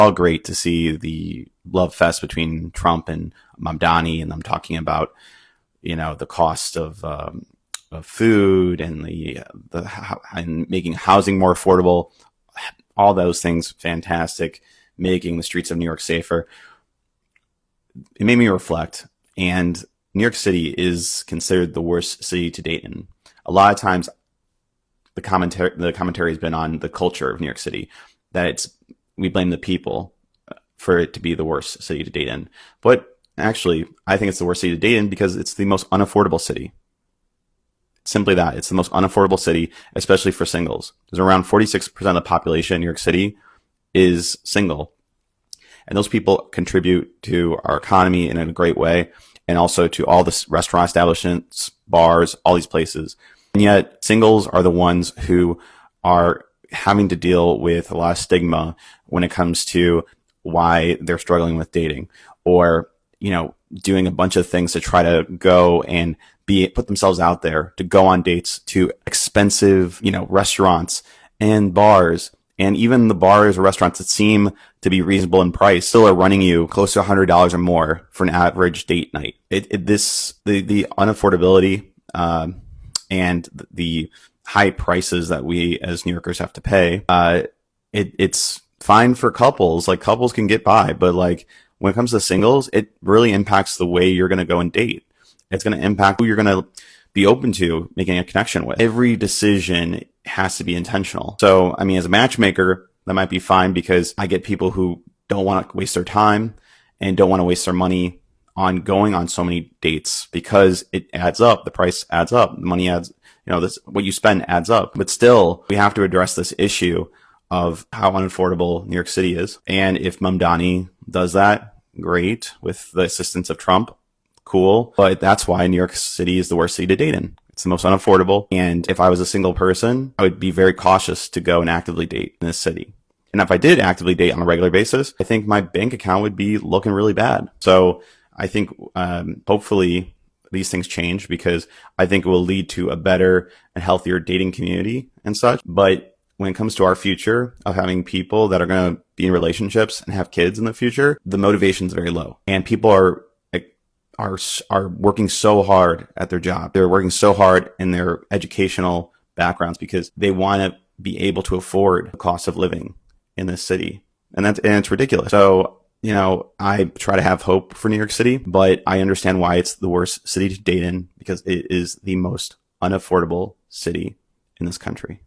all great to see the love fest between Trump and Mamdani, and them talking about, the cost of food and and making housing more affordable. All those things, fantastic. Making the streets of New York safer. It made me reflect, and New York City is considered the worst city to date in. A lot of times, the commentary has been on the culture of New York City, that we blame the people for it to be the worst city to date in. But actually, I think it's the worst city to date in because it's the most unaffordable city. Simply that. It's the most unaffordable city, especially for singles. There's around 46% of the population in New York City is single. And those people contribute to our economy in a great way, and also to all the restaurant establishments, bars, all these places. And yet singles are the ones who are having to deal with a lot of stigma when it comes to why they're struggling with dating, or, doing a bunch of things to try to go and put themselves out there to go on dates to expensive, restaurants and bars. And even the bars or restaurants that seem to be reasonable in price still are running you close to $100 or more for an average date night. The unaffordability, and the high prices that we as New Yorkers have to pay, it's fine for couples. Like, couples can get by, but like when it comes to singles, it really impacts the way you're going to go and date. It's going to impact who you're going to be open to making a connection with. Every decision has to be intentional. So, as a matchmaker, that might be fine because I get people who don't want to waste their time and don't want to waste their money on going on so many dates, because it adds up. The price adds up. The money adds, what you spend adds up. But still, we have to address this issue of how unaffordable New York City is. And if Mamdani does that, great, with the assistance of Trump, cool. But that's why New York City is the worst city to date in. It's the most unaffordable. And if I was a single person, I would be very cautious to go and actively date in this city. And if I did actively date on a regular basis, I think my bank account would be looking really bad. So I think hopefully these things change, because I think it will lead to a better and healthier dating community and such. But when it comes to our future of having people that are going to be in relationships and have kids in the future, the motivation is very low. And people are working so hard at their job. They're working so hard in their educational backgrounds because they want to be able to afford the cost of living in this city. And it's ridiculous. So, I try to have hope for New York City, but I understand why it's the worst city to date in, because it is the most unaffordable city in this country.